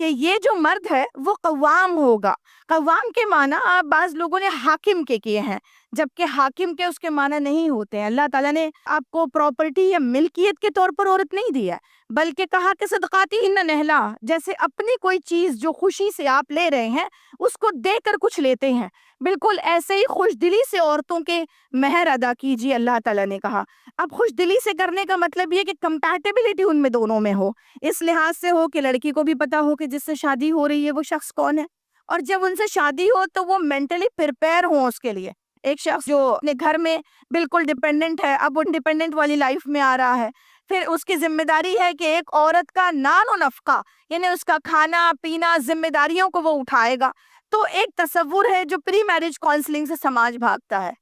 کہ یہ جو مرد ہے وہ قوام ہوگا. قوام کے معنی بعض لوگوں نے حاکم کے کیے ہیں، جبکہ حاکم کے اس کے معنی نہیں ہوتے ہیں. اللہ تعالیٰ نے آپ کو پراپرٹی یا ملکیت کے طور پر عورت نہیں دی ہے، بلکہ کہا کہ صدقاتی ہن نہلا، جیسے اپنی کوئی چیز جو خوشی سے آپ لے رہے ہیں اس کو دے کر کچھ لیتے ہیں، بالکل ایسے ہی خوش دلی سے عورتوں کے مہر ادا کیجیے. اللہ تعالیٰ نے کہا اب خوش دلی سے کرنے کا مطلب یہ کہ کمپیٹیبلٹی ان میں دونوں میں ہو، اس لحاظ سے ہو کہ لڑکی کو بھی پتا ہو کہ جس سے شادی ہو رہی ہے وہ شخص کون ہے، اور جب ان سے شادی ہو تو وہ مینٹلی پریپیئر ہوں اس کے لیے. ایک شخص جو اپنے گھر میں بالکل ڈیپینڈنٹ ہے، اب وہ ڈیپینڈنٹ والی لائف میں آ رہا ہے، پھر اس کی ذمہ داری ہے کہ ایک عورت کا نان و نفقہ، یعنی اس کا کھانا پینا، ذمہ داریوں کو وہ اٹھائے گا. تو ایک تصور ہے جو پری میرج کاؤنسلنگ سے سماج بھاگتا ہے.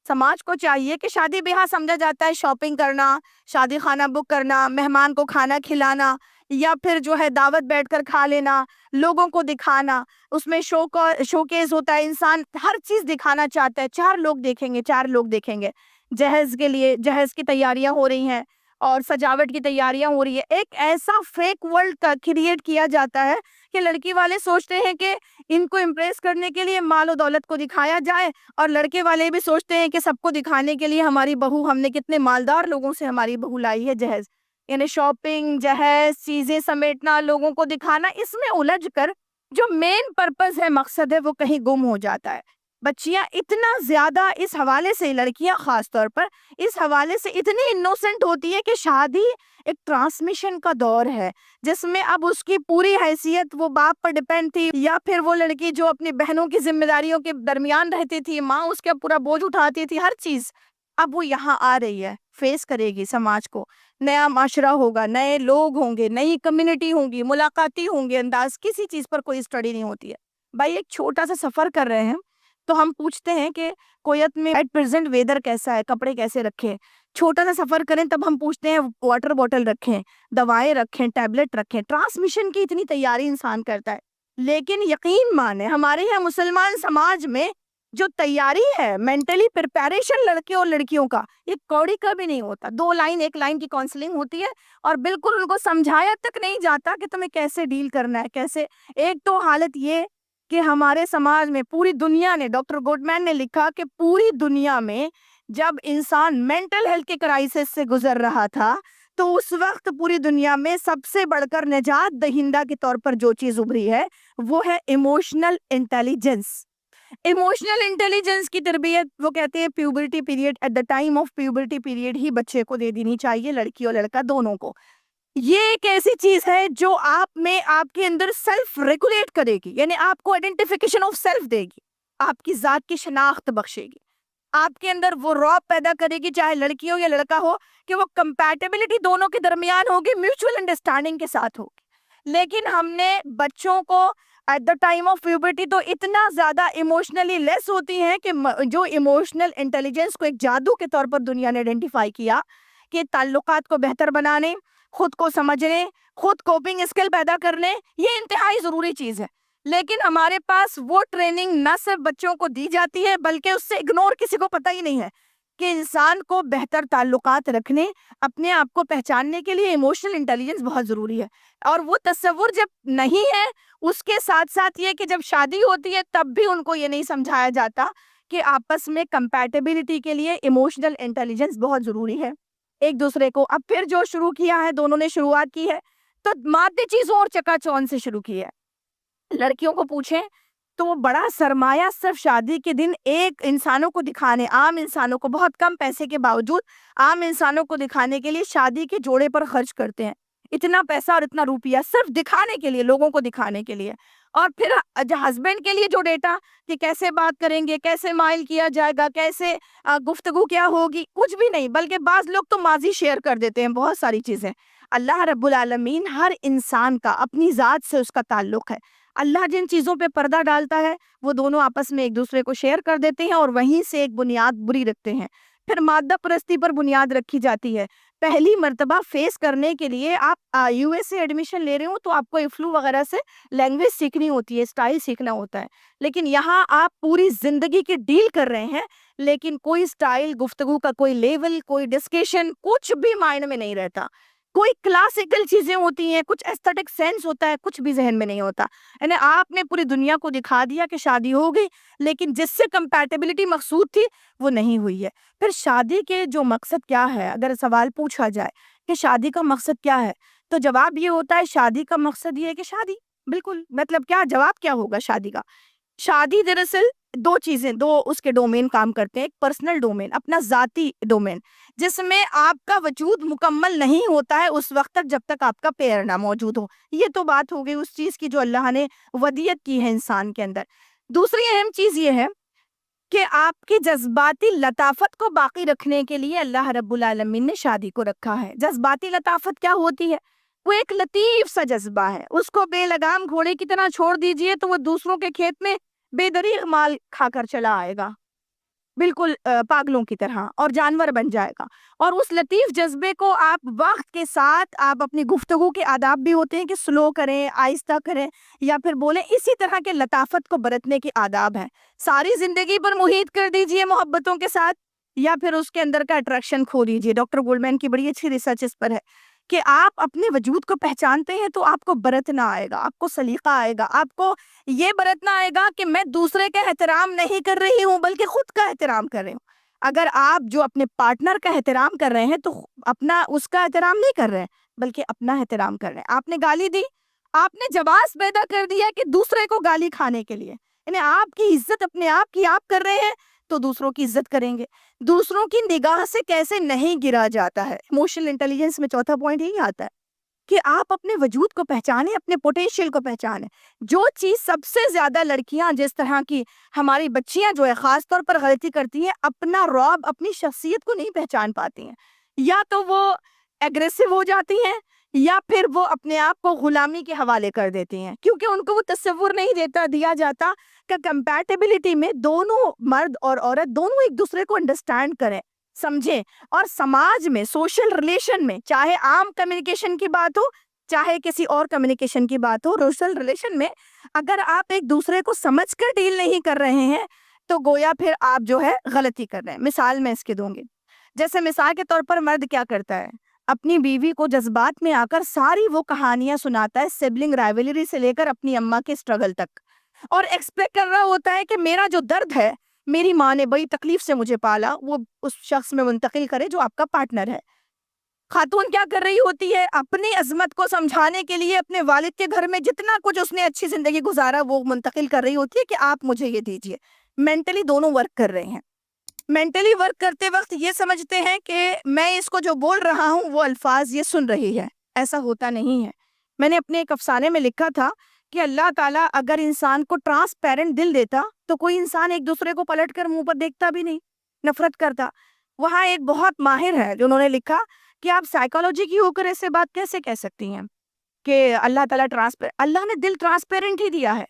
سماج کو چاہیے کہ شادی بیاہ سمجھا جاتا ہے شاپنگ کرنا، شادی خانہ بک کرنا، مہمان کو کھانا کھلانا، یا پھر جو ہے دعوت بیٹھ کر کھا لینا، لوگوں کو دکھانا. اس میں شوکیس ہوتا ہے، انسان ہر چیز دکھانا چاہتا ہے، 4 لوگ دیکھیں گے، 4 لوگ دیکھیں گے. جہیز کے لیے جہیز کی تیاریاں ہو رہی ہیں اور سجاوٹ کی تیاریاں ہو رہی ہے. ایک ایسا فیک ورلڈ کا کریٹ کیا جاتا ہے کہ لڑکی والے سوچتے ہیں کہ ان کو امپریس کرنے کے لیے مال و دولت کو دکھایا جائے، اور لڑکے والے بھی سوچتے ہیں کہ سب کو دکھانے کے لیے ہماری بہو، ہم نے کتنے مالدار لوگوں سے ہماری بہو لائی ہے جہیز. یعنی شاپنگ، جہیز، چیزیں سمیٹنا، لوگوں کو دکھانا، اس میں الجھ کر جو مین پرپز ہے، مقصد ہے، وہ کہیں گم ہو جاتا ہے. بچیاں اتنا زیادہ اس حوالے سے، لڑکیاں خاص طور پر اس حوالے سے اتنی انوسنٹ ہوتی ہے کہ شادی ایک ٹرانسمیشن کا دور ہے جس میں اب اس کی پوری حیثیت وہ باپ پر ڈیپینڈ تھی، یا پھر وہ لڑکی جو اپنی بہنوں کی ذمہ داریوں کے درمیان رہتی تھی، ماں اس کا پورا بوجھ اٹھاتی تھی، ہر چیز اب وہ یہاں آ رہی ہے، فیس کرے گی سماج کو. نیا معاشرہ ہوگا، نئے لوگ ہوں گے، نئی کمیونٹی ہوں گی، ملاقاتی ہوں گے انداز. کسی چیز پر کوئی اسٹڈی نہیں ہوتی ہے. بھائی ایک چھوٹا سا سفر کر رہے ہیں تو ہم پوچھتے ہیں کہ کویت میں ایٹ پریزنٹ ویدر کیسا ہے، کپڑے کیسے رکھیں. چھوٹا سا سفر کریں تب ہم پوچھتے ہیں واٹر بوٹل رکھیں، دوائیں رکھیں، ٹیبلٹ رکھیں. ٹرانسمیشن کی اتنی تیاری انسان کرتا ہے، لیکن یقین مانے ہمارے یہاں مسلمان سماج میں جو تیاری ہے، مینٹلی پریپیریشن لڑکے اور لڑکیوں کا، یہ کوڑی کا بھی نہیں ہوتا. 2 لائن 1 لائن کی کاؤنسلنگ ہوتی ہے اور بالکل ان کو سمجھایا تک نہیں جاتا کہ تمہیں کیسے ڈیل کرنا ہے، کیسے. ایک تو حالت یہ کہ ہمارے سماج میں پوری دنیا نے، ڈاکٹر گوڈمین نے لکھا کہ پوری دنیا میں جب انسان مینٹل ہیلتھ کے کرائسس سے گزر رہا تھا تو اس وقت پوری دنیا میں سب سے بڑھ کر نجات دہندہ کے طور پر جو چیز ابھری ہے وہ ہے ایموشنل انٹیلیجنس. ایموشنل انٹیلیجنس کی تربیت وہ کہتے ہیں puberty period, at the time of puberty period ہی بچے کو دے دینی چاہیے، لڑکی اور لڑکا دونوں کو. یہ ایک ایسی چیز ہے جو آپ میں، آپ کے اندر سیلف ریگولیٹ کرے گی، یعنی آپ کو آئیڈینٹیفیکیشن آف سیلف دے گی، آپ کی ذات کی شناخت بخشے گی، آپ کے اندر وہ رعب پیدا کرے گی، چاہے لڑکی ہو یا لڑکا ہو، کہ وہ کمپیٹیبلٹی دونوں کے درمیان ہوگی، میوچول انڈرسٹینڈنگ کے ساتھ ہوگی. لیکن ہم نے بچوں کو at the time of puberty تو اتنا زیادہ ایموشنلی لیس ہوتی ہیں کہ جو ایموشنل انٹیلیجنس کو ایک جادو کے طور پر دنیا نے آئیڈینٹیفائی کیا کہ تعلقات کو بہتر بنانے، خود کو سمجھنے، خود کوپنگ اسکل پیدا کرنے، یہ انتہائی ضروری چیز ہے. لیکن ہمارے پاس وہ ٹریننگ نہ صرف بچوں کو دی جاتی ہے بلکہ اس سے اگنور کسی کو پتہ ہی نہیں ہے کہ انسان کو بہتر تعلقات رکھنے، اپنے آپ کو پہچاننے کے لیے ایموشنل انٹیلیجنس بہت ضروری ہے. اور وہ تصور جب نہیں ہے، اس کے ساتھ ساتھ یہ کہ جب شادی ہوتی ہے تب بھی ان کو یہ نہیں سمجھایا جاتا کہ آپس میں کمپیٹیبلٹی کے لیے ایموشنل انٹیلیجنس بہت ضروری ہے ایک دوسرے کو. اب پھر جو شروع کیا ہے، دونوں نے شروعات کی ہے تو مادی چیزوں اور چکا چوند سے شروع کی ہے. لڑکیوں کو پوچھیں تو وہ بڑا سرمایہ صرف شادی کے دن ایک انسانوں کو دکھانے، عام انسانوں کو، بہت کم پیسے کے باوجود عام انسانوں کو دکھانے کے لیے شادی کے جوڑے پر خرچ کرتے ہیں. اتنا پیسہ اور اتنا روپیہ صرف دکھانے کے لیے، لوگوں کو دکھانے کے لیے. اور پھر ہسبینڈ کے لیے جو ڈیٹا کہ کیسے بات کریں گے، کیسے مائل کیا جائے گا، کیسے گفتگو کیا ہوگی، کچھ بھی نہیں. بلکہ بعض لوگ تو ماضی شیئر کر دیتے ہیں، بہت ساری چیزیں. اللہ رب العالمین ہر انسان کا اپنی ذات سے اس کا تعلق ہے. اللہ جن چیزوں پہ پردہ ڈالتا ہے وہ دونوں آپس میں ایک دوسرے کو شیئر کر دیتے ہیں اور وہیں سے ایک بنیاد بری رکھتے ہیں. پھر مادہ پرستی پر بنیاد رکھی جاتی ہے. پہلی مرتبہ فیس کرنے کے لیے آپ یو ایس سے ایڈمیشن لے رہے ہوں تو آپ کو فلو وغیرہ سے لینگویج سیکھنی ہوتی ہے، اسٹائل سیکھنا ہوتا ہے. لیکن یہاں آپ پوری زندگی کی ڈیل کر رہے ہیں، لیکن کوئی اسٹائل، گفتگو کا کوئی لیول، کوئی ڈسکشن، کچھ بھی مائنڈ میں نہیں رہتا. کوئی کلاسیکل چیزیں ہوتی ہیں, کچھ ایستھیٹک سینس ہوتا ہے, کچھ بھی ذہن میں نہیں ہوتا. یعنی آپ نے پوری دنیا کو دکھا دیا کہ شادی ہو گئی, لیکن جس سے کمپیٹیبلٹی مقصود تھی وہ نہیں ہوئی ہے. پھر شادی کے جو مقصد کیا ہے, اگر سوال پوچھا جائے کہ شادی کا مقصد کیا ہے, تو جواب یہ ہوتا ہے شادی کا مقصد یہ ہے کہ شادی. بالکل, مطلب کیا جواب کیا ہوگا شادی کا؟ شادی دراصل دو چیزیں, دو اس کے ڈومین کام کرتے ہیں. ایک پرسنل ڈومین, اپنا ذاتی ڈومین, جس میں آپ کا وجود مکمل نہیں ہوتا ہے اس وقت تک جب تک آپ کا پیئر نہ موجود ہو. یہ تو بات ہو گئی اس چیز کی جو اللہ نے ودیت کی ہے انسان کے اندر. دوسری اہم چیز یہ ہے کہ آپ کی جذباتی لطافت کو باقی رکھنے کے لیے اللہ رب العالمین نے شادی کو رکھا ہے. جذباتی لطافت کیا ہوتی ہے؟ وہ ایک لطیف سا جذبہ ہے. اس کو بے لگام گھوڑے کی طرح چھوڑ دیجئے تو وہ دوسروں کے کھیت میں بے دریغ مال کھا کر چلا آئے گا, بالکل پاگلوں کی طرح, اور جانور بن جائے گا. اور اس لطیف جذبے کو آپ وقت کے ساتھ, آپ اپنی گفتگو کے آداب بھی ہوتے ہیں کہ سلو کریں, آہستہ کریں یا پھر بولیں, اسی طرح کے لطافت کو برتنے کے آداب ہیں. ساری زندگی پر محیط کر دیجئے محبتوں کے ساتھ, یا پھر اس کے اندر کا اٹریکشن کھو دیجئے. ڈاکٹر گولمین کی بڑی اچھی ریسرچ اس پر ہے کہ آپ اپنے وجود کو پہچانتے ہیں تو آپ کو برتنا آئے گا, آپ کو سلیقہ آئے گا, آپ کو یہ برتنا آئے گا کہ میں دوسرے کا احترام نہیں کر رہی ہوں بلکہ خود کا احترام کر رہی ہوں. اگر آپ جو اپنے پارٹنر کا احترام کر رہے ہیں تو اپنا اس کا احترام نہیں کر رہے ہیں بلکہ اپنا احترام کر رہے ہیں. آپ نے گالی دی, آپ نے جواز پیدا کر دیا کہ دوسرے کو گالی کھانے کے لیے, یعنی آپ کی عزت اپنے آپ کی آپ کر رہے ہیں تو دوسروں کی عزت کریں گے. دوسروں کی نگاہ سے کیسے نہیں گرا جاتا ہے. ایموشنل انٹیلیجنس میں چوتھا پوائنٹ یہی آتا ہے کہ آپ اپنے وجود کو پہچانیں, اپنے پوٹینشیل کو پہچانیں. جو چیز سب سے زیادہ لڑکیاں, جس طرح کی ہماری بچیاں جو ہے خاص طور پر غلطی کرتی ہیں, اپنا رعب, اپنی شخصیت کو نہیں پہچان پاتی ہیں. یا تو وہ ایگریسو ہو جاتی ہیں یا پھر وہ اپنے آپ کو غلامی کے حوالے کر دیتی ہیں, کیونکہ ان کو وہ تصور نہیں دیا جاتا کہ کمپیٹیبلٹی میں دونوں مرد اور عورت دونوں ایک دوسرے کو انڈرسٹینڈ کریں, سمجھیں. اور سماج میں, سوشل ریلیشن میں, چاہے عام کمیونیکیشن کی بات ہو چاہے کسی اور کمیونیکیشن کی بات ہو, سوشل ریلیشن میں اگر آپ ایک دوسرے کو سمجھ کر ڈیل نہیں کر رہے ہیں تو گویا پھر آپ جو ہے غلطی کر رہے ہیں. مثال میں اس کی دوں گی. جیسے مثال کے طور پر مرد کیا کرتا ہے, اپنی بیوی کو جذبات میں آ کر ساری وہ کہانیاں سناتا ہے, سبلنگ رائیولری سے لے کر اپنی اماں کے اسٹرگل تک, اور ایکسپیکٹ کر رہا ہوتا ہے کہ میرا جو درد ہے, میری ماں نے بڑی تکلیف سے مجھے پالا, وہ اس شخص میں منتقل کرے جو آپ کا پارٹنر ہے. خاتون کیا کر رہی ہوتی ہے, اپنی عظمت کو سمجھانے کے لیے اپنے والد کے گھر میں جتنا کچھ اس نے اچھی زندگی گزارا وہ منتقل کر رہی ہوتی ہے کہ آپ مجھے یہ دیجئے. مینٹلی دونوں ورک کر رہے ہیں. مینٹلی ورک کرتے وقت یہ سمجھتے ہیں کہ میں اس کو جو بول رہا ہوں وہ الفاظ یہ سن رہی ہے. ایسا ہوتا نہیں ہے. میں نے اپنے ایک افسانے میں لکھا تھا کہ اللہ تعالیٰ اگر انسان کو ٹرانسپیرنٹ دل دیتا تو کوئی انسان ایک دوسرے کو پلٹ کر منہ پر دیکھتا بھی نہیں, نفرت کرتا. وہاں ایک بہت ماہر ہے جنہوں نے لکھا کہ آپ سائیکالوجی کی ہو کر ایسے بات کیسے کہہ سکتی ہیں کہ اللہ تعالیٰ اللہ نے دل ٹرانسپیرنٹ ہی دیا ہے.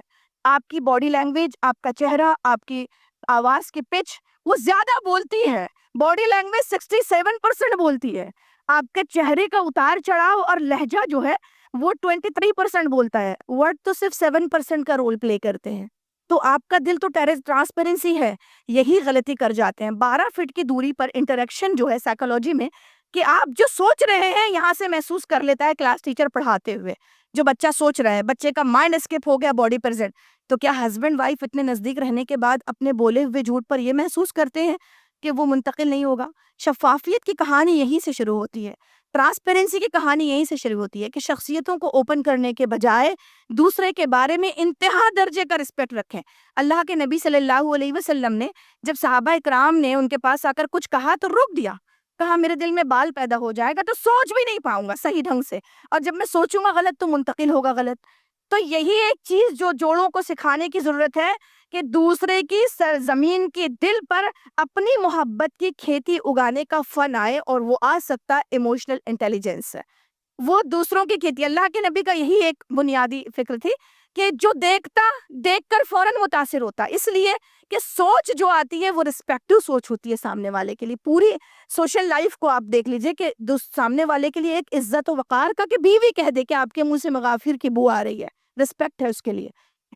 آپ کی باڈی لینگویج, آپ کا چہرہ, آپ کی آواز کی پچ وہ زیادہ بولتی ہے. باڈی لینگویج 67% بولتی ہے. آپ کے چہرے کا اتار چڑھاؤ اور لہجہ جو ہے وہ 23% بولتا ہے. ورڈ تو صرف 7% کا رول پلے کرتے ہیں. تو آپ کا دل تو ٹرانسپیرنسی ہے. یہی غلطی کر جاتے ہیں. 12 فٹ کی دوری پر انٹریکشن جو ہے سائیکالوجی میں کہ آپ جو سوچ رہے ہیں یہاں سے محسوس کر لیتا ہے کلاس ٹیچر پڑھاتے ہوئے. جو بچہ سوچ رہا ہے, بچے کا مائنڈ اسکپ ہو گیا باڈی پریزنٹ. تو کیا ہسبینڈ وائف اتنے نزدیک رہنے کے بعد اپنے بولے ہوئے جھوٹ پر یہ محسوس کرتے ہیں کہ وہ منتقل نہیں ہوگا؟ شفافیت کی کہانی یہی سے شروع ہوتی ہے. ٹرانسپیرنسی کی کہانی یہیں سے شروع ہوتی ہے کہ شخصیتوں کو اوپن کرنے کے بجائے دوسرے کے بارے میں انتہا درجے کا رسپیکٹ رکھیں. اللہ کے نبی صلی اللہ علیہ وسلم نے جب صحابہ اکرام نے ان کے پاس آ کر کچھ کہا تو روک دیا. کہا میرے دل میں بال پیدا ہو جائے گا تو سوچ بھی نہیں پاؤں گا صحیح ڈھنگ سے, اور جب میں سوچوں گا غلط تو منتقل ہوگا غلط. تو یہی ایک چیز جو جوڑوں کو سکھانے کی ضرورت ہے کہ دوسرے کی سرزمین کے دل پر اپنی محبت کی کھیتی اگانے کا فن آئے, اور وہ آ سکتا ایموشنل انٹیلیجنس ہے. وہ دوسروں کی کھیتی. اللہ کے نبی کا یہی ایک بنیادی فکر تھی کہ جو دیکھ کر فوراً متاثر ہوتا, اس لیے کہ سوچ جو آتی ہے وہ رسپیکٹو سوچ ہوتی ہے سامنے والے کے لیے. پوری سوشل لائف کو آپ دیکھ لیجئے کہ سامنے والے کے لیے ایک عزت و وقار کا کہ بیوی کہہ دے کہ آپ کے منہ سے مغافر کی بو آ رہی ہے, رسپیکٹ ہے اس کے لیے.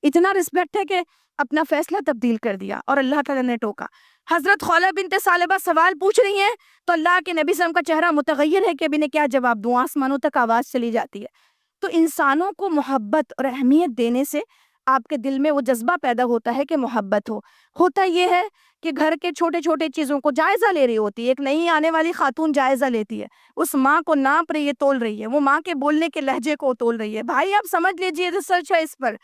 اتنا رسپیکٹ ہے کہ اپنا فیصلہ تبدیل کر دیا اور اللہ تعالیٰ نے ٹوکا۔ حضرت خولہ بنت ثعلبہ سوال پوچھ رہی ہیں تو اللہ کے نبی صلی اللہ علیہ وسلم کا چہرہ متغیر ہے کہ ابھی نے کیا جواب دوں، آسمانوں تک آواز چلی جاتی ہے۔ تو انسانوں کو محبت اور اہمیت دینے سے آپ کے دل میں وہ جذبہ پیدا ہوتا ہے کہ محبت ہو۔ ہوتا یہ ہے کہ گھر کے چھوٹے چھوٹے چیزوں کو جائزہ لے رہی ہوتی ہے، ایک نئی آنے والی خاتون جائزہ لیتی ہے، اس ماں کو ناپ رہی ہے، تول رہی ہے، وہ ماں کے بولنے کے لہجے کو تول رہی ہے۔ بھائی آپ سمجھ لیجئے، ریسرچ ہے اس پر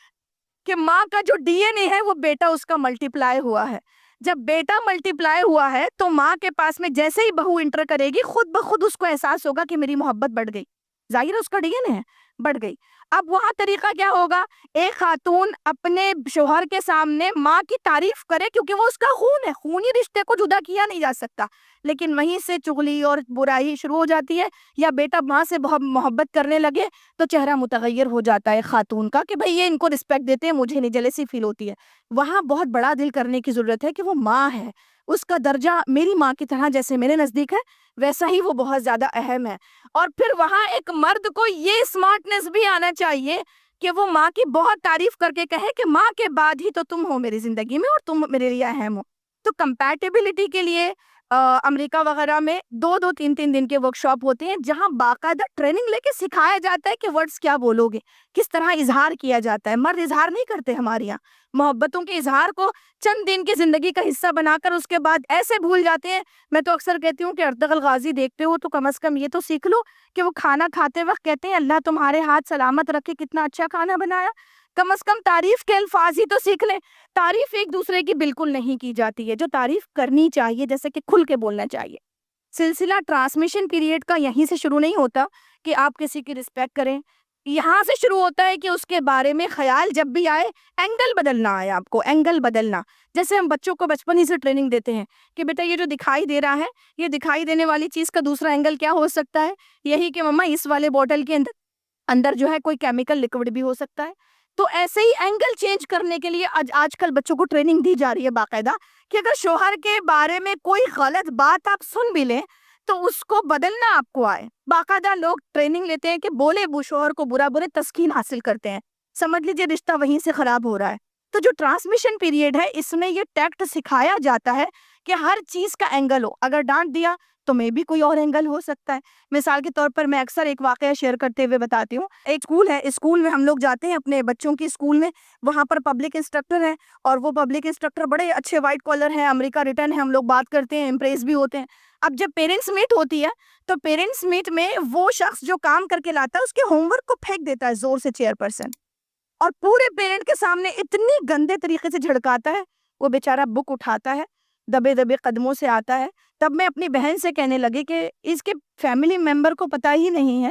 کہ ماں کا جو ڈی این اے ہے وہ بیٹا اس کا ملٹی پلائی ہوا ہے۔ جب بیٹا ملٹی پلائی ہوا ہے تو ماں کے پاس میں جیسے ہی بہو انٹر کرے گی خود بخود اس کو احساس ہوگا کہ میری محبت بڑھ گئی، ظاہر ہے اس کا ڈی این اے ہے، بڑھ گئی۔ اب وہاں طریقہ کیا ہوگا، ایک خاتون اپنے شوہر کے سامنے ماں کی تعریف کرے کیونکہ وہ اس کا خون ہے، خونی رشتے کو جدا کیا نہیں جا سکتا، لیکن وہیں سے چغلی اور برائی شروع ہو جاتی ہے، یا بیٹا ماں سے بہت محبت کرنے لگے تو چہرہ متغیر ہو جاتا ہے خاتون کا کہ بھئی یہ ان کو رسپیکٹ دیتے ہیں، مجھے نہیں، جیلسی فیل ہوتی ہے۔ وہاں بہت بڑا دل کرنے کی ضرورت ہے کہ وہ ماں ہے، اس کا درجہ میری ماں کی طرح جیسے میرے نزدیک ہے ویسا ہی وہ بہت زیادہ اہم ہے۔ اور پھر وہاں ایک مرد کو یہ اسمارٹنس بھی آنا چاہیے کہ وہ ماں کی بہت تعریف کر کے کہے کہ ماں کے بعد ہی تو تم ہو میری زندگی میں اور تم میرے لیے اہم ہو۔ تو کمپیٹیبلٹی کے لیے امریکہ وغیرہ میں 2-2 3 دن کے ورکشاپ ہوتے ہیں جہاں باقاعدہ ٹریننگ لے کے سکھایا جاتا ہے کہ ورڈز کیا بولو گے، کس طرح اظہار کیا جاتا ہے۔ مرد اظہار نہیں کرتے ہمارے یہاں، محبتوں کے اظہار کو چند دن کی زندگی کا حصہ بنا کر اس کے بعد ایسے بھول جاتے ہیں۔ میں تو اکثر کہتی ہوں کہ ارطغرل غازی دیکھتے ہو تو کم از کم یہ تو سیکھ لو کہ وہ کھانا کھاتے وقت کہتے ہیں اللہ تمہارے ہاتھ سلامت رکھے، کتنا اچھا کھانا بنایا۔ کم از کم تعریف کے الفاظ ہی تو سیکھ لیں۔ تعریف ایک دوسرے کی بالکل نہیں کی جاتی ہے، جو تعریف کرنی چاہیے جیسے کہ کھل کے بولنا چاہیے۔ سلسلہ ٹرانسمیشن پیریڈ کا یہیں سے شروع نہیں ہوتا کہ آپ کسی کی رسپیکٹ کریں، یہاں سے شروع ہوتا ہے کہ اس کے بارے میں خیال جب بھی آئے اینگل بدلنا آئے، آپ کو اینگل بدلنا۔ جیسے ہم بچوں کو بچپن ہی سے ٹریننگ دیتے ہیں کہ بیٹا یہ جو دکھائی دے رہا ہے، یہ دکھائی دینے والی چیز کا دوسرا اینگل کیا ہو سکتا ہے، یہی کہ مما اس والے بوٹل کے اندر جو ہے کوئی کیمیکل لکوڈ بھی ہو سکتا ہے۔ تو ایسے ہی اینگل چینج کرنے کے لیے آج کل بچوں کو ٹریننگ دی جا رہی ہے باقاعدہ کہ اگر شوہر کے بارے میں کوئی غلط بات آپ سن بھی لیں تو اس کو بدلنا آپ کو آئے۔ باقاعدہ لوگ ٹریننگ لیتے ہیں کہ بولے شوہر کو برا برے تسکین حاصل کرتے ہیں، سمجھ لیجئے رشتہ وہیں سے خراب ہو رہا ہے۔ تو جو ٹرانسمیشن پیریڈ ہے اس میں یہ ٹیکٹ سکھایا جاتا ہے کہ ہر چیز کا اینگل ہو، اگر ڈانٹ دیا تو میں بھی کوئی اور اینگل ہو سکتا ہے۔ مثال کے طور پر میں اکثر ایک واقعہ شیئر کرتے ہوئے بتاتی ہوں، ایک اسکول ہے، اسکول میں ہم لوگ جاتے ہیں اپنے بچوں کی اسکول میں، وہاں پر پبلک انسٹرکٹر ہے اور وہ پبلک انسٹرکٹر بڑے اچھے وائٹ کالر ہیں، امریکہ ریٹرن ہے، ہم لوگ بات کرتے ہیں، امپریس بھی ہوتے ہیں۔ اب جب پیرنٹس میٹ ہوتی ہے تو پیرنٹس میٹ میں وہ شخص جو کام کر کے لاتا ہے اس کے ہوم ورک کو پھینک دیتا ہے زور سے چیئر پرسن، اور پورے پیرنٹ کے سامنے اتنی گندے طریقے سے جھڑکاتا ہے، وہ بیچارہ بک اٹھاتا ہے، دبے دبے قدموں سے آتا ہے۔ تب میں اپنی بہن سے کہنے لگی کہ اس کے فیملی ممبر کو پتہ ہی نہیں ہے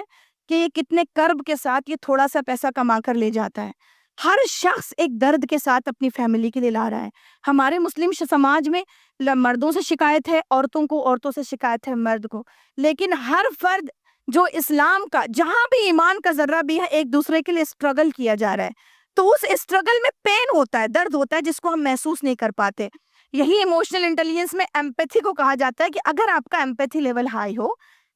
کہ یہ کتنے کرب کے ساتھ یہ تھوڑا سا پیسہ کما کر لے جاتا ہے۔ ہر شخص ایک درد کے ساتھ اپنی فیملی کے لیے لا رہا ہے۔ ہمارے مسلم سماج میں مردوں سے شکایت ہے عورتوں کو، عورتوں سے شکایت ہے مرد کو، لیکن ہر فرد جو اسلام کا جہاں بھی ایمان کا ذرہ بھی ہے ایک دوسرے کے لیے اسٹرگل کیا جا رہا ہے، تو اس اسٹرگل میں پین ہوتا ہے، درد ہوتا ہے جس کو ہم محسوس نہیں کر پاتے۔ یہی ایموشنل انٹیلیجنس میں ایمپیتھی کو کہا جاتا ہے کہ اگر آپ کا ایمپیتھی لیول ہائی ہو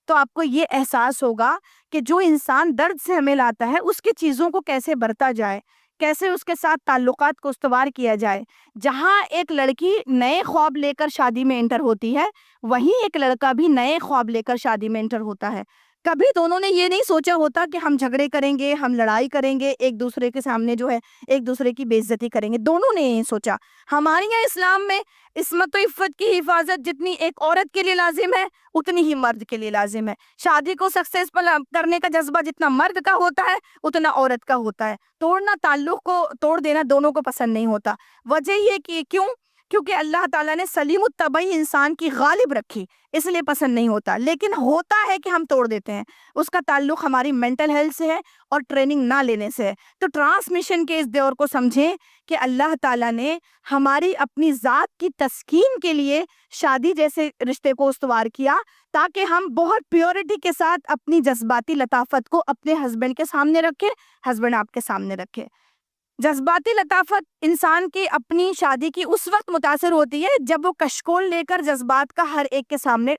تو آپ کو یہ احساس ہوگا کہ جو انسان درد سے ہمیں لاتا ہے اس کی چیزوں کو کیسے برتا جائے، کیسے اس کے ساتھ تعلقات کو استوار کیا جائے۔ جہاں ایک لڑکی نئے خواب لے کر شادی میں انٹر ہوتی ہے وہیں ایک لڑکا بھی نئے خواب لے کر شادی میں انٹر ہوتا ہے۔ کبھی دونوں نے یہ نہیں سوچا ہوتا کہ ہم جھگڑے کریں گے، ہم لڑائی کریں گے، ایک دوسرے کے سامنے جو ہے ایک دوسرے کی بے عزتی کریں گے، دونوں نے یہ سوچا۔ ہمارے یہاں اسلام میں عصمت و عفت کی حفاظت جتنی ایک عورت کے لیے لازم ہے اتنی ہی مرد کے لیے لازم ہے۔ شادی کو سکسیسفل کرنے کا جذبہ جتنا مرد کا ہوتا ہے اتنا عورت کا ہوتا ہے۔ توڑنا، تعلق کو توڑ دینا دونوں کو پسند نہیں ہوتا۔ وجہ یہ کہ کیونکہ اللہ تعالیٰ نے سلیم الطبعی انسان کی غالب رکھی، اس لیے پسند نہیں ہوتا، لیکن ہوتا ہے کہ ہم توڑ دیتے ہیں۔ اس کا تعلق ہماری مینٹل ہیلتھ سے ہے اور ٹریننگ نہ لینے سے ہے۔ تو ٹرانسمیشن کے اس دور کو سمجھیں کہ اللہ تعالیٰ نے ہماری اپنی ذات کی تسکین کے لیے شادی جیسے رشتے کو استوار کیا تاکہ ہم بہت پیورٹی کے ساتھ اپنی جذباتی لطافت کو اپنے ہسبینڈ کے سامنے رکھیں، ہسبینڈ آپ کے سامنے رکھے۔ جذباتی لطافت انسان کی اپنی شادی کی اس وقت متاثر ہوتی ہے جب وہ کشکول لے کر جذبات کا ہر ایک کے سامنے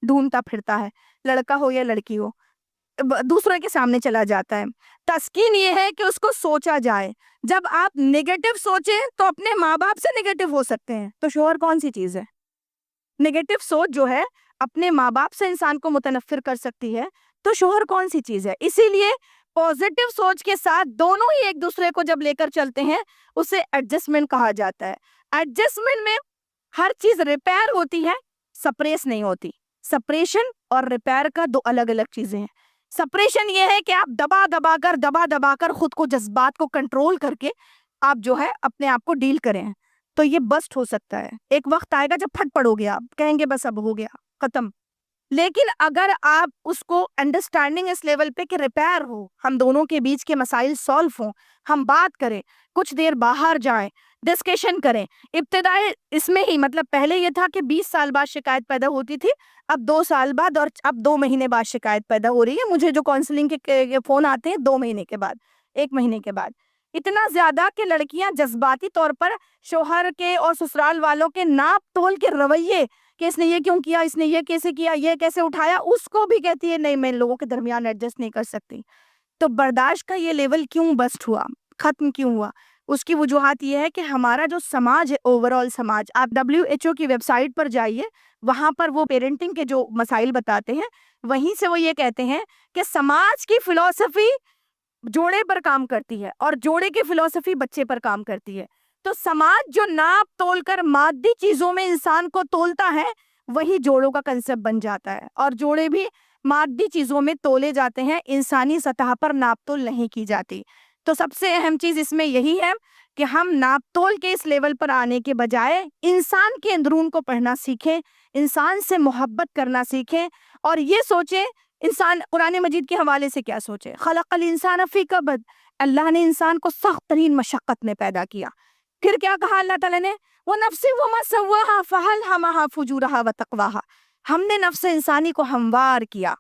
ڈھونڈتا پھرتا ہے، لڑکا ہو یا لڑکی ہو۔ دوسرے کے سامنے چلا جاتا ہے۔ تسکین یہ ہے کہ اس کو سوچا جائے۔ جب آپ نیگیٹو سوچیں تو اپنے ماں باپ سے نیگیٹو ہو سکتے ہیں، تو شوہر کون سی چیز ہے؟ نیگیٹو سوچ جو ہے اپنے ماں باپ سے انسان کو متنفر کر سکتی ہے، تو شوہر کون سی چیز ہے؟ اسی لیے پازیٹیو سوچ کے ساتھ دونوں ہی ایک دوسرے کو جب لے کر چلتے ہیں اسے ایڈجسٹمنٹ کہا جاتا ہے۔ ایڈجسٹمنٹ میں ہر چیز ریپیئر ہوتی ہے، سپریس نہیں ہوتی۔ سپریشن اور ریپیئر کا دو الگ الگ چیزیں ہیں۔ سپریشن یہ ہے کہ آپ دبا دبا کر خود کو، جذبات کو کنٹرول کر کے آپ جو ہے اپنے آپ کو ڈیل کریں، تو یہ بسٹ ہو سکتا ہے۔ ایک وقت آئے گا جب پھٹ پڑو گے، آپ کہیں گے بس اب ہو گیا، ختم۔ لیکن اگر آپ اس کو انڈرسٹینڈنگ اس لیول پہ کہ ریپیئر ہو، ہم دونوں کے بیچ کے مسائل سالو ہوں، ہم بات کریں، کچھ دیر باہر جائیں، ڈسکشن کریں۔ ابتدائی اس میں ہی مطلب پہلے یہ تھا کہ 20 سال بعد شکایت پیدا ہوتی تھی، اب 2 سال بعد اور اب 2 مہینے بعد شکایت پیدا ہو رہی ہے۔ مجھے جو کاؤنسلنگ کے فون آتے ہیں 2 مہینے کے بعد، 1 مہینے کے بعد، اتنا زیادہ کہ لڑکیاں جذباتی طور پر شوہر کے اور سسرال والوں کے ناپ تول کے رویے کہ اس نے یہ کیوں کیا، اس نے یہ کیسے کیا، یہ کیسے اٹھایا، اس کو بھی کہتی ہے نہیں میں لوگوں کے درمیان ایڈجسٹ نہیں کر سکتی۔ تو برداشت کا یہ لیول کیوں بسٹ ہوا، ختم کیوں ہوا؟ اس کی وجوہات یہ ہے کہ ہمارا جو سماج ہے، اوورال سماج، آپ WHO کی ویب سائٹ پر جائیے، وہاں پر وہ پیرنٹنگ کے جو مسائل بتاتے ہیں، وہیں سے وہ یہ کہتے ہیں کہ سماج کی فلسفی جوڑے پر کام کرتی ہے اور جوڑے کی فلسفی بچے پر کام کرتی ہے۔ تو سماج جو ناپ تول کر مادی چیزوں میں انسان کو تولتا ہے، وہی جوڑوں کا کنسپٹ بن جاتا ہے، اور جوڑے بھی مادی چیزوں میں تولے جاتے ہیں، انسانی سطح پر ناپ تول نہیں کی جاتی۔ تو سب سے اہم چیز اس میں یہی ہے کہ ہم ناپ تول کے اس لیول پر آنے کے بجائے انسان کے اندرون کو پڑھنا سیکھیں، انسان سے محبت کرنا سیکھیں، اور یہ سوچیں انسان قرآن مجید کے حوالے سے کیا سوچے۔ خلق الانسان فی کبد، اللہ نے انسان کو سخت ترین مشقت میں پیدا کیا۔ پھر کیا کہا اللہ تعالیٰ نے؟ وَنَفْسٍ وَمَا سَوَّاهَا فَأَلْهَمَهَا فُجُورَهَا وَتَقْوَاهَا، ہم نے نفس انسانی کو ہموار کیا،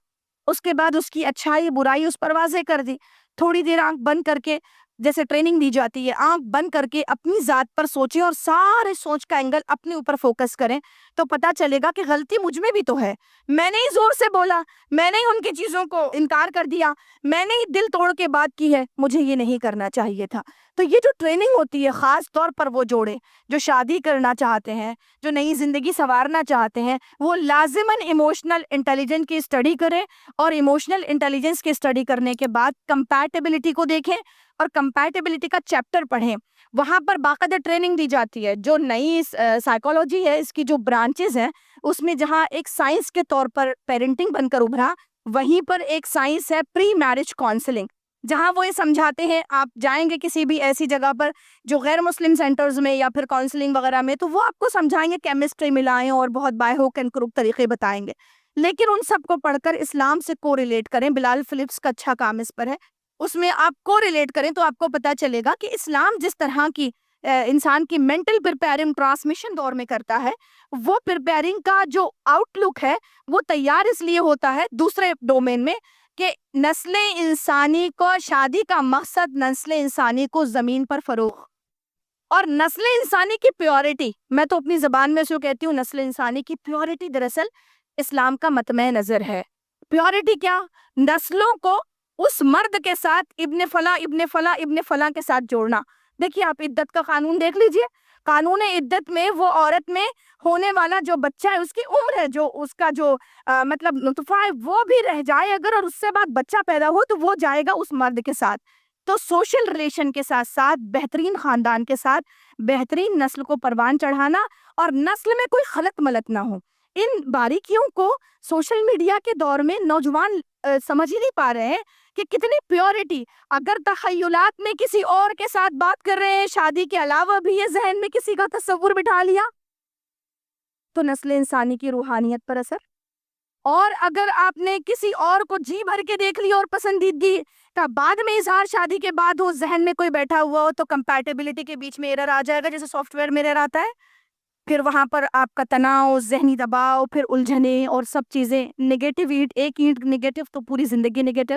اس کے بعد اس کی اچھائی برائی اس پر واضح کر دی۔ تھوڑی دیر آنکھ بند کر کے، جیسے ٹریننگ دی جاتی ہے، آنکھ بند کر کے اپنی ذات پر سوچیں اور سارے سوچ کا اینگل اپنے اوپر فوکس کریں، تو پتہ چلے گا کہ غلطی مجھ میں بھی تو ہے، میں نے ہی زور سے بولا، میں نے ہی ان کی چیزوں کو انکار کر دیا، میں نے ہی دل توڑ کے بات کی ہے، مجھے یہ نہیں کرنا چاہیے تھا۔ تو یہ جو ٹریننگ ہوتی ہے، خاص طور پر وہ جوڑے جو شادی کرنا چاہتے ہیں، جو نئی زندگی سنوارنا چاہتے ہیں، وہ لازماً ایموشنل انٹیلیجنس کی اسٹڈی کریں، اور ایموشنل انٹیلیجنس کی اسٹڈی کرنے کے بعد کمپیٹیبلٹی کو دیکھیں اور کمپیٹیبلٹی کا چیپٹر پڑھیں۔ وہاں پر باقاعدہ ٹریننگ دی جاتی ہے۔ جو نئی سائیکالوجی ہے، اس کی جو برانچز ہیں، اس میں جہاں ایک سائنس کے طور پر پیرنٹنگ بن کر ابھرا، وہیں پر ایک سائنس ہے پری میرج کاؤنسلنگ، جہاں وہ یہ سمجھاتے ہیں، آپ جائیں گے کسی بھی ایسی جگہ پر جو غیر مسلم سینٹرز میں یا پھر کاؤنسلنگ وغیرہ میں، تو وہ آپ کو سمجھائیں گے، کیمسٹری ملائیں اور بہت بائی ہوک اینڈ کروک طریقے بتائیں گے، لیکن ان سب کو پڑھ کر اسلام سے کو ریلیٹ کریں۔ بلال فلپس کا اچھا کام اس پر ہے، اس میں آپ کو ریلیٹ کریں تو آپ کو پتہ چلے گا کہ اسلام جس طرح کی انسان کی مینٹل پریپیرنگ ٹرانسمیشن دور میں کرتا ہے، وہ پریپیرنگ کا جو آؤٹ لک ہے وہ تیار اس لیے ہوتا ہے دوسرے ڈومین میں کہ نسل انسانی کو، شادی کا مقصد نسل انسانی کو زمین پر فروغ، اور نسل انسانی کی پیورٹی، میں تو اپنی زبان میں اسے کہتی ہوں نسل انسانی کی پیورٹی، دراصل اسلام کا مطمع نظر ہے۔ پیورٹی کیا؟ نسلوں کو اس مرد کے ساتھ ابن فلاں ابن فلاں ابن فلاں کے ساتھ جوڑنا۔ دیکھیے آپ عدت کا قانون دیکھ لیجئے، قانون عدت میں وہ عورت میں ہونے والا جو بچہ ہے، اس کی عمر ہے، جو اس کا جو مطلب نطفہ ہے، وہ بھی رہ جائے اگر، اور اس سے بعد بچہ پیدا ہو تو وہ جائے گا اس مرد کے ساتھ۔ تو سوشل ریلیشن کے ساتھ ساتھ بہترین خاندان کے ساتھ بہترین نسل کو پروان چڑھانا، اور نسل میں کوئی خلط ملط نہ ہو، ان باریکیوں کو سوشل میڈیا کے دور میں نوجوان سمجھ ہی نہیں پا رہے ہیں کہ کتنی پیورٹی۔ اگر تخیلات میں کسی اور کے ساتھ بات کر رہے ہیں، شادی کے علاوہ بھی یہ ذہن میں کسی کا تصور بٹھا لیا، تو نسل انسانی کی روحانیت پر اثر۔ اور اگر آپ نے کسی اور کو جی بھر کے دیکھ لیا اور پسندیدگی کا بعد میں اظہار شادی کے بعد ہو، ذہن میں کوئی بیٹھا ہوا ہو، تو کمپیٹیبلٹی کے بیچ میں ایرر آ جائے گا، جیسے سافٹ ویئر میں ایرر آتا ہے۔ پھر وہاں پر آپ کا تناؤ، ذہنی دباؤ، پھر الجھنیں اور سب چیزیں نگیٹو اینٹ، ایک اینٹ نگیٹو تو پوری زندگی نگیٹو۔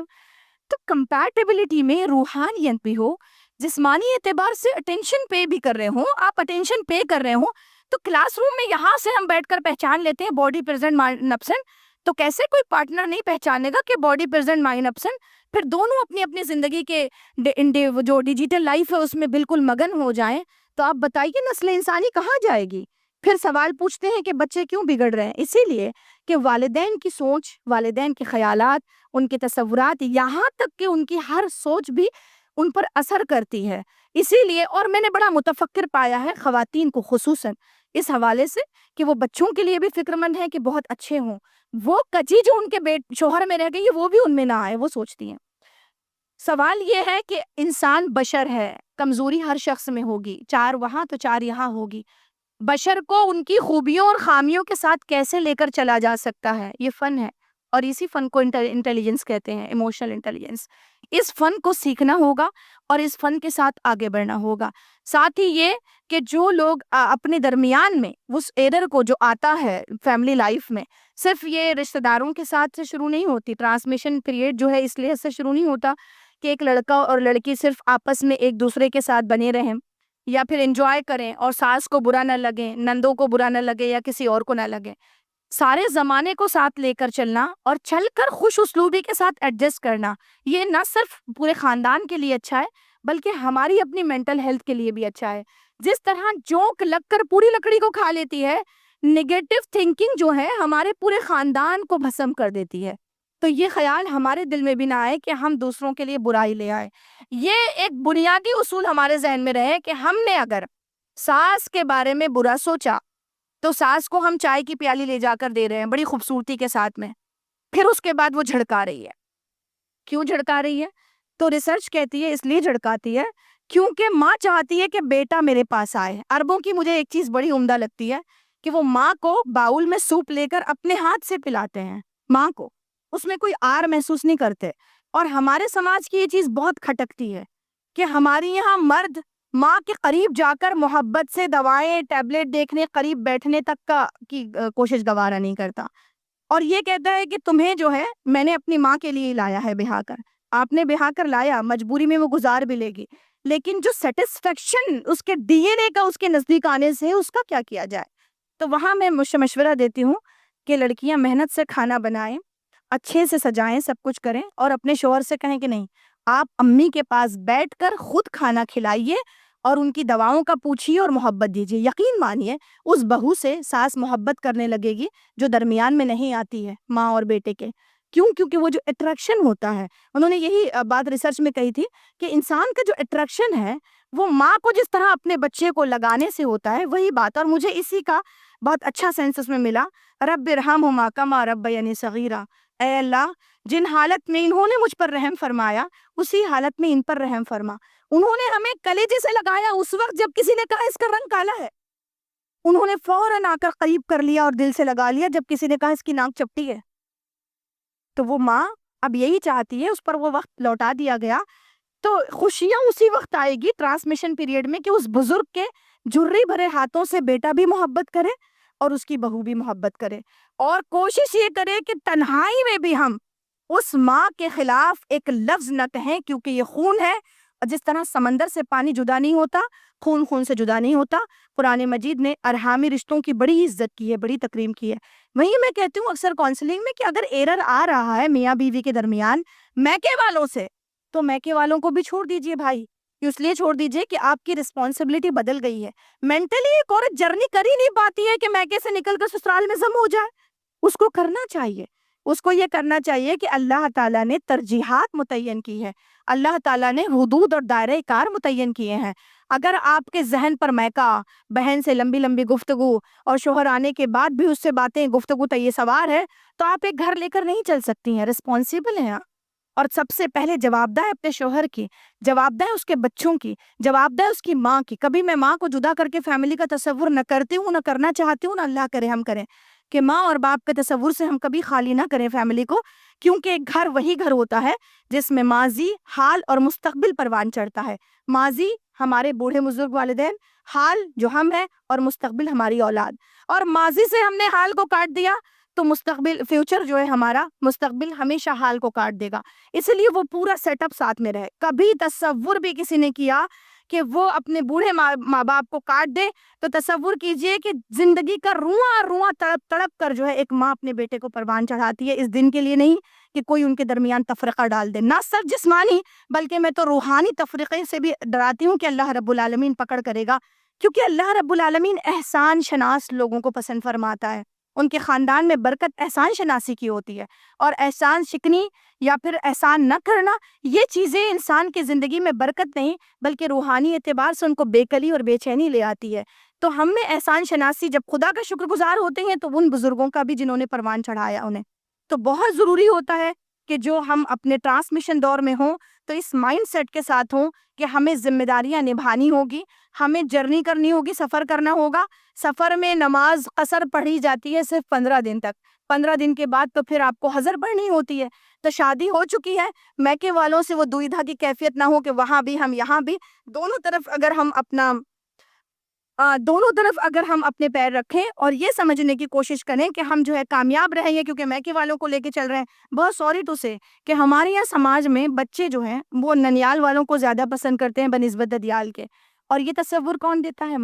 تو کمپیٹیبلٹی میں روحانیت بھی ہو، جسمانی اعتبار سے اٹینشن پے بھی کر رہے ہوں، آپ اٹینشن پے کر رہے ہوں، تو کلاس روم میں یہاں سے ہم بیٹھ کر پہچان لیتے ہیں باڈی پریزنٹ مائنڈ ایبسینٹ، تو کیسے کوئی پارٹنر نہیں پہچانے گا کہ باڈی پریزنٹ مائنڈ ابسنٹ؟ پھر دونوں اپنی اپنی زندگی کے جو ڈیجیٹل لائف ہے اس میں بالکل مگن ہو جائیں، تو آپ بتائیے نسل انسانی کہاں جائے گی؟ پھر سوال پوچھتے ہیں کہ بچے کیوں بگڑ رہے ہیں؟ اسی لیے کہ والدین کی سوچ، والدین کے خیالات، ان کے تصورات، یہاں تک کہ ان کی ہر سوچ بھی ان پر اثر کرتی ہے۔ اسی لیے، اور میں نے بڑا متفکر پایا ہے خواتین کو خصوصاً اس حوالے سے کہ وہ بچوں کے لیے بھی فکر مند ہیں کہ بہت اچھے ہوں، وہ کچی جو ان کے شوہر میں رہ گئی ہے وہ بھی ان میں نہ آئے، وہ سوچتی ہیں۔ سوال یہ ہے کہ انسان بشر ہے، کمزوری ہر شخص میں ہوگی، 4 وہاں تو 4 یہاں ہوگی۔ بشر کو ان کی خوبیوں اور خامیوں کے ساتھ کیسے لے کر چلا جا سکتا ہے، یہ فن ہے، اور اسی فن کو انٹیلیجنس کہتے ہیں، ایموشنل انٹیلیجنس۔ اس فن کو سیکھنا ہوگا اور اس فن کے ساتھ آگے بڑھنا ہوگا۔ ساتھ ہی یہ کہ جو لوگ اپنے درمیان میں اس ایرر کو جو آتا ہے فیملی لائف میں، صرف یہ رشتہ داروں کے ساتھ سے شروع نہیں ہوتی، ٹرانسمیشن پیریڈ جو ہے اس لیے سے شروع نہیں ہوتا کہ ایک لڑکا اور لڑکی صرف آپس میں ایک دوسرے کے ساتھ بنے رہیں یا پھر انجوائے کریں اور ساس کو برا نہ لگے، نندوں کو برا نہ لگے یا کسی اور کو نہ لگے۔ سارے زمانے کو ساتھ لے کر چلنا اور چل کر خوش اسلوبی کے ساتھ ایڈجسٹ کرنا، یہ نہ صرف پورے خاندان کے لیے اچھا ہے بلکہ ہماری اپنی مینٹل ہیلتھ کے لیے بھی اچھا ہے۔ جس طرح جوک لگ کر پوری لکڑی کو کھا لیتی ہے، نیگیٹو تھنکنگ جو ہے ہمارے پورے خاندان کو بھسم کر دیتی ہے۔ تو یہ خیال ہمارے دل میں بھی نہ آئے کہ ہم دوسروں کے لیے برائی لے آئے۔ یہ ایک بنیادی اصول ہمارے ذہن میں رہے کہ ہم نے اگر ساس کے بارے میں برا سوچا تو ساس کو ہم چائے کی پیالی لے جا کر دے رہے ہیں بڑی خوبصورتی کے ساتھ میں، پھر اس کے بعد وہ جھڑکا رہی ہے۔ کیوں جھڑکا رہی ہے؟ تو ریسرچ کہتی ہے اس لیے جھڑکاتی ہے کیونکہ ماں چاہتی ہے کہ بیٹا میرے پاس آئے۔ عربوں کی مجھے ایک چیز بڑی عمدہ لگتی ہے کہ وہ ماں کو باؤل میں سوپ لے کر اپنے ہاتھ سے پلاتے ہیں، ماں کو اس میں کوئی آر محسوس نہیں کرتے۔ اور ہمارے سماج کی یہ چیز بہت کھٹکتی ہے کہ ہماری یہاں مرد ماں کے قریب جا کر محبت سے دوائیں ٹیبلٹ دیکھنے، قریب بیٹھنے تک کی کوشش گوارا نہیں کرتا، اور یہ کہتا ہے کہ تمہیں جو ہے میں نے اپنی ماں کے لیے لایا ہے بہا کر، آپ نے بہا کر لایا، مجبوری میں وہ گزار بھی لے گی، لیکن جو سیٹسفیکشن اس کے ڈی این اے کا اس کے نزدیک آنے سے اس کا کیا کیا جائے؟ تو وہاں میں مشورہ دیتی ہوں کہ لڑکیاں محنت سے کھانا بنائیں، اچھے سے سجائیں، سب کچھ کریں، اور اپنے شوہر سے کہیں کہ نہیں، آپ امی کے پاس بیٹھ کر خود کھانا کھلائیے اور ان کی دواؤں کا پوچھیے اور محبت دیجیے۔ یقین مانیے اس بہو سے ساس محبت کرنے لگے گی جو درمیان میں نہیں آتی ہے ماں اور بیٹے کے۔ کیوں؟ کیونکہ وہ جو اٹریکشن ہوتا ہے، انہوں نے یہی بات ریسرچ میں کہی تھی کہ انسان کا جو اٹریکشن ہے وہ ماں کو جس طرح اپنے بچے کو لگانے سے ہوتا ہے، وہی بات، اور مجھے اسی کا بہت اچھا سینس اس میں ملا، رب ارحمہما کما ربیانی صغیرا، اے اللہ جن حالت میں انہوں نے مجھ پر رحم فرمایا اسی حالت میں ان پر رحم فرما۔ انہوں نے ہمیں کلیجے سے لگایا اس وقت جب کسی نے کہا اس کا رنگ کالا ہے، انہوں نے فوراً آ کر قریب کر لیا اور دل سے لگا لیا جب کسی نے کہا اس کی ناک چپٹی ہے۔ تو وہ ماں اب یہی چاہتی ہے، اس پر وہ وقت لوٹا دیا گیا، تو خوشیاں اسی وقت آئے گی ٹرانسمیشن پیریڈ میں کہ اس بزرگ کے جھرری بھرے ہاتھوں سے بیٹا بھی محبت کرے اور اس کی بہو بھی محبت کرے، اور کوشش یہ کرے کہ تنہائی میں بھی ہم اس ماں کے خلاف ایک لفظ نہ کہیں، کیونکہ یہ خون ہے، اور جس طرح سمندر سے پانی جدا نہیں ہوتا، خون خون سے جدا نہیں ہوتا۔ قرآن مجید نے ارحامی رشتوں کی بڑی عزت کی ہے، بڑی تکریم کی ہے۔ وہیں میں کہتی ہوں اکثر کاؤنسلنگ میں کہ اگر ایرر آ رہا ہے میاں بیوی کے درمیان میکے والوں سے، تو میکے والوں کو بھی چھوڑ دیجئے بھائی، اس لیے چھوڑ دیجئے کہ آپ کی رسپانسبلٹی بدل گئی ہے۔ مینٹلی ایک عورت جرنی کر ہی نہیں پاتی ہے کہ میکے سے نکل کر سسرال میں ضم ہو جائے، اس کو کرنا چاہیے، اس کو یہ کرنا چاہیے کہ اللہ تعالیٰ نے ترجیحات متعین کی ہے، اللہ تعالیٰ نے حدود اور دائرۂ کار متعین کیے ہیں۔ اگر آپ کے ذہن پر میکا، بہن سے لمبی لمبی گفتگو اور شوہر آنے کے بعد بھی اس سے باتیں گفتگو طے سوار ہے، تو آپ ایک گھر لے کر نہیں چل سکتی ہیں، رسپانسیبل ہیں آپ، اور سب سے پہلے جواب دہ اپنے شوہر کی، جواب دہ اس کے بچوں کی، جواب دہ اس کی ماں کی۔ کبھی میں ماں کو جدا کر کے فیملی کا تصور نہ کرتی ہوں، نہ کرنا چاہتی ہوں، نہ اللہ کرے ہم کریں کہ ماں اور باپ کے تصور سے ہم کبھی خالی نہ کریں فیملی کو، کیونکہ ایک گھر وہی گھر ہوتا ہے جس میں ماضی، حال اور مستقبل پروان چڑھتا ہے۔ ماضی ہمارے بوڑھے بزرگ والدین، حال جو ہم ہیں، اور مستقبل ہماری اولاد، اور ماضی سے ہم نے حال کو کاٹ دیا تو مستقبل، فیوچر جو ہے ہمارا، مستقبل ہمیشہ حال کو کاٹ دے گا۔ اس لیے وہ پورا سیٹ اپ ساتھ میں رہے۔ کبھی تصور بھی کسی نے کیا کہ وہ اپنے بوڑھے ماں باپ کو کاٹ دے، تو تصور کیجئے کہ زندگی کا رواں رواں تڑپ تڑپ کر جو ہے ایک ماں اپنے بیٹے کو پروان چڑھاتی ہے، اس دن کے لیے نہیں کہ کوئی ان کے درمیان تفرقہ ڈال دے، نہ صرف جسمانی بلکہ میں تو روحانی تفرقے سے بھی ڈراتی ہوں کہ اللہ رب العالمین پکڑ کرے گا، کیونکہ اللہ رب العالمین احسان شناس لوگوں کو پسند فرماتا ہے۔ ان کے خاندان میں برکت احسان شناسی کی ہوتی ہے، اور احسان شکنی یا پھر احسان نہ کرنا، یہ چیزیں انسان کی زندگی میں برکت نہیں بلکہ روحانی اعتبار سے ان کو بے کلی اور بے چینی لے آتی ہے۔ تو ہم میں احسان شناسی، جب خدا کا شکر گزار ہوتے ہیں تو ان بزرگوں کا بھی جنہوں نے پروان چڑھایا انہیں، تو بہت ضروری ہوتا ہے کہ جو ہم اپنے ٹرانسمیشن دور میں ہوں تو اس مائنڈ سیٹ کے ساتھ ہوں کہ ہمیں ذمہ داریاں نبھانی ہوگی، ہمیں جرنی کرنی ہوگی، سفر کرنا ہوگا۔ سفر میں نماز قصر پڑھی جاتی ہے صرف 15 دن تک، 15 دن کے بعد تو پھر آپ کو حضر پڑھنی ہوتی ہے۔ تو شادی ہو چکی ہے، میکے والوں سے وہ دویدھا کی کیفیت نہ ہو کہ وہاں بھی ہم یہاں بھی، دونوں طرف اگر ہم اپنے پیر رکھیں اور یہ سمجھنے کی کوشش کریں کہ ہم جو ہے کامیاب رہیں گے کیونکہ میکے والوں کو لے کے چل رہے ہیں۔ بہت سوری ٹو سے کہ ہمارے یہاں سماج میں بچے جو ہیں وہ ننیال والوں کو زیادہ پسند کرتے ہیں بنسبت ددیال کے، اور یہ تصور کون دیتا ہے؟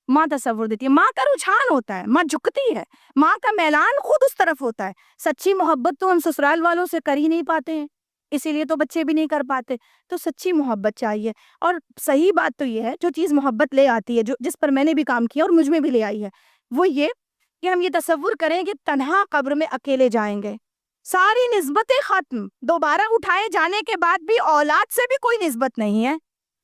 ماں تصور دیتی ہے۔ ماں کا رجحان ہوتا ہے، ماں جھکتی ہے، ماں کا میلان خود اس طرف ہوتا ہے۔ سچی محبت تو ہم سسرال والوں سے کر ہی نہیں پاتے ہیں، اسی لیے تو بچے بھی نہیں کر پاتے۔ تو سچی محبت چاہیے، اور صحیح بات تو یہ ہے جو چیز محبت لے آتی ہے، جس پر میں نے بھی کام کیا اور مجھ میں بھی لے آئی ہے، وہ یہ کہ ہم یہ تصور کریں کہ تنہا قبر میں اکیلے جائیں گے، ساری نسبتیں ختم، دوبارہ اٹھائے جانے کے بعد بھی اولاد سے بھی کوئی نسبت نہیں ہے،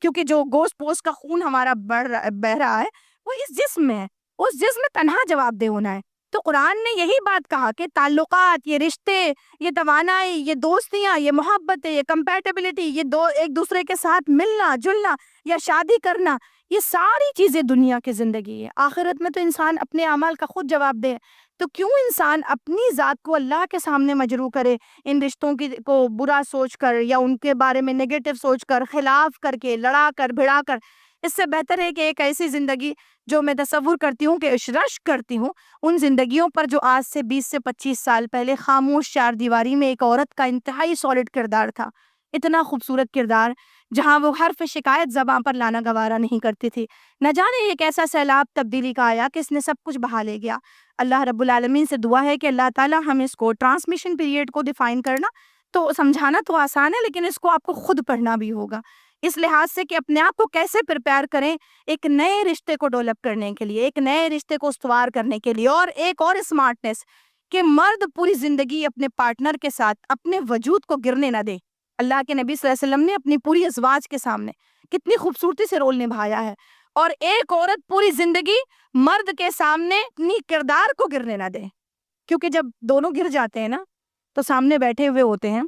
کیونکہ جو گوشت پوست کا خون ہمارا بہ رہا ہے وہ اس جسم میں ہے، اس جسم میں تنہا جواب دہ ہونا ہے۔ تو قرآن نے یہی بات کہا کہ تعلقات، یہ رشتے، یہ توانائی، یہ دوستیاں، یہ محبتیں، یہ کمپیٹیبلٹی، یہ ایک دوسرے کے ساتھ ملنا جلنا یا شادی کرنا، یہ ساری چیزیں دنیا کی زندگی ہے۔ آخرت میں تو انسان اپنے اعمال کا خود جواب دے، تو کیوں انسان اپنی ذات کو اللہ کے سامنے مجروح کرے، ان رشتوں کو برا سوچ کر یا ان کے بارے میں نیگیٹو سوچ کر، خلاف کر کے، لڑا کر بھڑا کر۔ اس سے بہتر ہے کہ ایک ایسی زندگی جو میں تصور کرتی ہوں کہ رشک کرتی ہوں ان زندگیوں پر جو آج سے 20 سے 25 سال پہلے خاموش چار دیواری میں ایک عورت کا انتہائی سالڈ کردار تھا، اتنا خوبصورت کردار جہاں وہ حرف شکایت زباں پر لانا گوارا نہیں کرتی تھی۔ نہ جانے ایک ایسا سیلاب تبدیلی کا آیا کہ اس نے سب کچھ بہا لے گیا۔ اللہ رب العالمین سے دعا ہے کہ اللہ تعالیٰ ہم اس کو ٹرانسمیشن پیریڈ کو ڈیفائن کرنا تو سمجھانا تو آسان ہے، لیکن اس کو آپ کو خود پڑھنا بھی ہوگا، اس لحاظ سے کہ اپنے آپ کو کیسے پریپیئر کریں ایک نئے رشتے کو ڈیولپ کرنے کے لیے، ایک نئے رشتے کو استوار کرنے کے لیے، اور ایک اور اسمارٹنیس کہ مرد پوری زندگی اپنے پارٹنر کے ساتھ اپنے وجود کو گرنے نہ دے۔ اللہ کے نبی صلی اللہ علیہ وسلم نے اپنی پوری ازواج کے سامنے کتنی خوبصورتی سے رول نبھایا ہے، اور ایک عورت پوری زندگی مرد کے سامنے اپنی کردار کو گرنے نہ دے، کیونکہ جب دونوں گر جاتے ہیں نا تو سامنے بیٹھے ہوئے ہوتے ہیں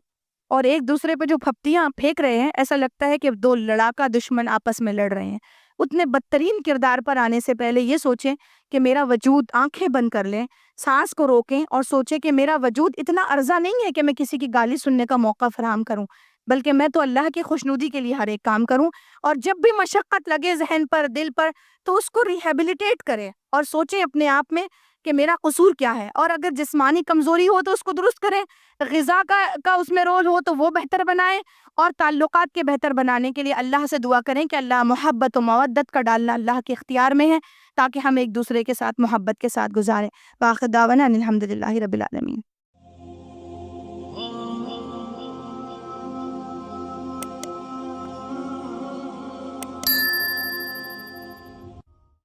اور ایک دوسرے پہ جو پھپتیاں پھینک رہے ہیں ایسا لگتا ہے کہ دو لڑاکا دشمن آپس میں لڑ رہے ہیں۔ اتنے بدترین کردار پر آنے سے پہلے یہ سوچیں کہ میرا وجود، آنکھیں بند کر لیں، سانس کو روکیں اور سوچیں کہ میرا وجود اتنا عرضہ نہیں ہے کہ میں کسی کی گالی سننے کا موقع فراہم کروں، بلکہ میں تو اللہ کی خوشنودی کے لیے ہر ایک کام کروں، اور جب بھی مشقت لگے ذہن پر، دل پر، تو اس کو ریہیبلیٹیٹ کریں اور سوچیں اپنے آپ میں کہ میرا قصور کیا ہے، اور اگر جسمانی کمزوری ہو تو اس کو درست کریں، غذا کا اس میں رول ہو تو وہ بہتر بنائیں، اور تعلقات کے بہتر بنانے کے لیے اللہ سے دعا کریں کہ اللہ محبت و مودت کا ڈالنا اللہ کے اختیار میں ہے تاکہ ہم ایک دوسرے کے ساتھ محبت کے ساتھ گزاریں۔ وآخر دعوانا ان الحمد للہ رب العالمین۔